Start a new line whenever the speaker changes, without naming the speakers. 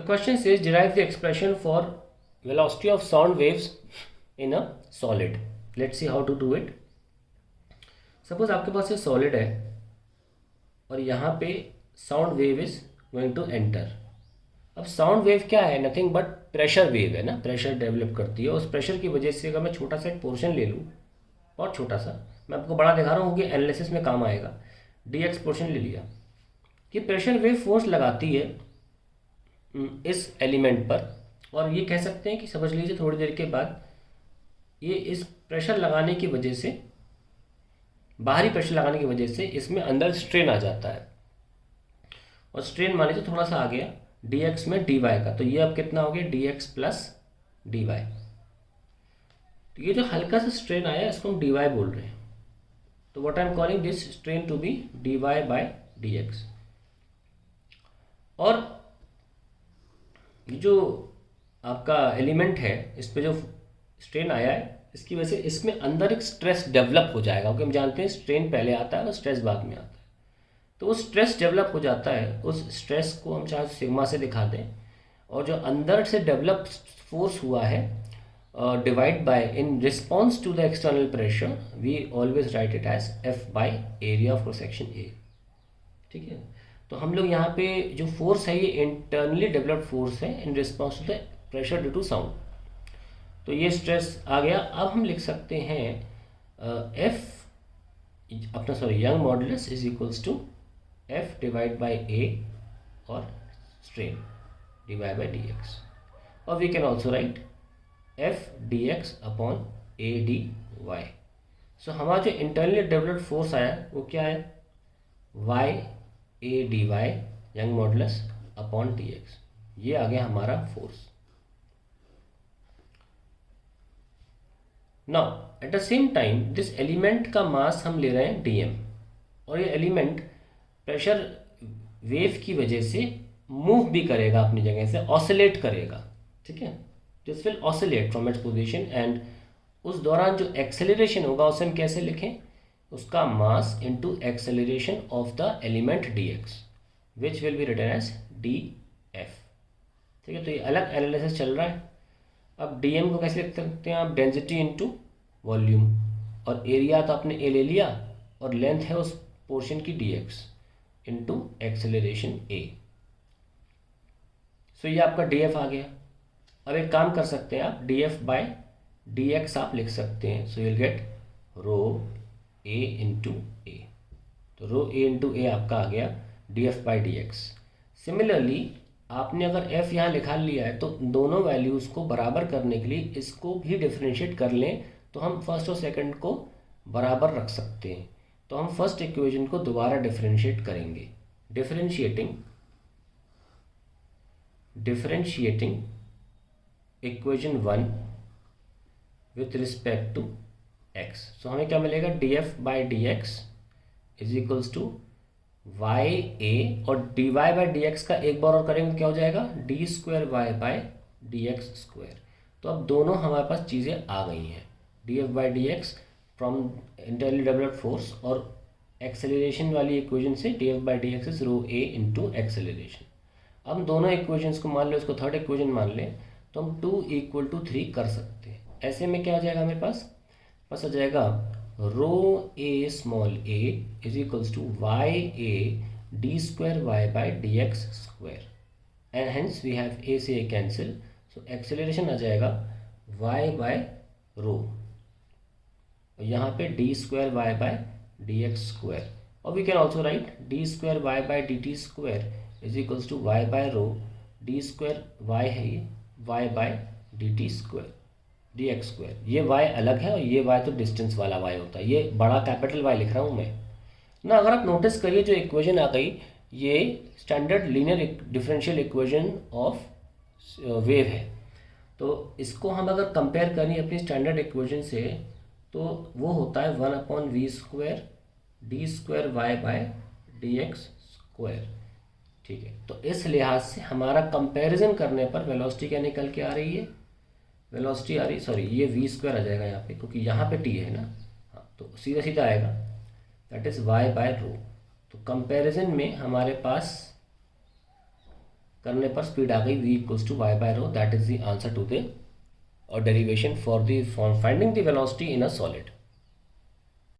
The question says derive the expression for velocity of sound waves in a solid. Let's see how to do it. Suppose आपके पास ये solid है और यहाँ पे sound wave is going to enter. अब sound wave क्या है? Nothing but pressure wave है ना, pressure develop करती है. उस pressure की वजह से अगर मैं छोटा सा एक portion ले लूँ, बहुत छोटा सा, मैं आपको बड़ा दिखा रहा हूँ कि एनालिसिस में काम आएगा. dx पोर्शन ले लिया. ये प्रेशर वेव फोर्स लगाती है इस एलिमेंट पर, और ये कह सकते हैं कि समझ लीजिए थोड़ी देर के बाद ये इस प्रेशर लगाने की वजह से, बाहरी प्रेशर लगाने की वजह से इसमें अंदर स्ट्रेन आ जाता है. और स्ट्रेन मान लीजिए थोड़ा सा आ गया dx में dy का, तो ये अब कितना हो गया dx प्लस dy. तो ये जो हल्का सा स्ट्रेन आया इसको हम dy बोल रहे हैं. तो what I am calling this strain to be dy by dx. और ये जो आपका एलिमेंट है इस पे जो स्ट्रेन आया है इसकी वजह से इसमें अंदर एक स्ट्रेस डेवलप हो जाएगा, क्योंकि हम जानते हैं स्ट्रेन पहले आता है और स्ट्रेस बाद में आता है. तो वो स्ट्रेस डेवलप हो जाता है, उस स्ट्रेस को हम चाहे सिग्मा से दिखा दें, और जो अंदर से डेवलप फोर्स हुआ है divide by in response to the external pressure, we always write it as F by area of cross section A. ठीक है. तो हम लोग यहाँ पे जो फोर्स है ये इंटरनली डेवलप्ड फोर्स है in response to the pressure due to sound. तो ये स्ट्रेस आ गया. अब हम लिख सकते हैं एफ अपना Young modulus is equals to F divide by A और strain divide by D X. और we can also write F D X upon A D Y. So हमारा जो इंटरनली डेवलप्ड फोर्स आया वो क्या है? Y A D Y Young modulus upon D X. ये आ गया हमारा force. Now at the same time this element का मास हम ले रहे हैं dm, और ये एलिमेंट प्रेशर वेव की वजह से मूव भी करेगा, अपनी जगह से ऑसिलेट करेगा. ठीक है. This will oscillate from its position, and उस दौरान जो एक्सेलरेशन होगा उसे हम कैसे लिखें? उसका mass into acceleration of the element dx, which will be written as df. ठीक है. तो ये अलग एनालिसिस चल रहा है. अब dm को कैसे लिख सकते हैं आप? डेंसिटी इनटू वॉल्यूम, और एरिया तो आपने a ले लिया, और लेंथ है उस पोर्शन की dx इनटू एक्सेलरेशन a. सो ये आपका df आ गया. अब एक काम कर सकते हैं आप, df बाय dx आप लिख सकते हैं. So you'll get rho a into A. तो रो a इंटू ए आपका आ गया df बाई dx. सिमिलरली आपने अगर f यहाँ लिखा लिया है तो दोनों वैल्यूज़ को बराबर करने के लिए इसको भी डिफरेंशिएट कर लें, तो हम फर्स्ट और सेकंड को बराबर रख सकते हैं. तो हम फर्स्ट इक्वेशन को दोबारा डिफरेंशिएट करेंगे. Differentiating equation 1 with respect to x. So हमें क्या मिलेगा? df by dx is equals to Y A, और dy बाई dx का एक बार और करेंगे क्या हो जाएगा? D square Y by D X square. तो अब दोनों हमारे पास चीज़ें आ गई हैं. df by dx from internally developed force, और एक्सेलरेशन वाली इक्वेशन से df by dx is rho a into acceleration. अब हम दोनों इक्वेशंस को मान लें, उसको थर्ड इक्वेशन मान लें, तो हम 2 = 3 कर सकते हैं. ऐसे में क्या हो जाएगा हमारे पास आ जाएगा rho a small a is equals to Y A D square Y by D X square, and hence we have a से a कैंसिल. सो एक्सेलरेशन आ जाएगा y बाय रो, और यहाँ पे D square Y by D X square. और we can also write D square Y by D T square is equals to Y by rho D square Y है ये Y by D T square D X square. ये y अलग है और ये y तो distance वाला y होता है. ये बड़ा कैपिटल Y लिख रहा हूँ मैं ना. अगर आप नोटिस करिए जो इक्वेशन आ गई ये standard linear differential equation of wave है. तो इसको हम अगर कंपेयर करें अपनी स्टैंडर्ड इक्वेशन से, तो वो होता है 1/v² D square Y by D X square. ठीक है. तो इस लिहाज से हमारा कंपैरिजन करने पर वेलोसिटी क्या निकल के आ रही है? वेलोसिटी आ रही, सॉरी ये v² आ जाएगा यहाँ पे, क्योंकि यहाँ पे t है ना. हाँ, तो सीधा सीधा आएगा, दैट इज y बाय रो. तो कंपैरिजन में हमारे पास करने पर स्पीड आ गई v equals to Y by rho. That is the answer to the और derivation for the finding the velocity in a solid.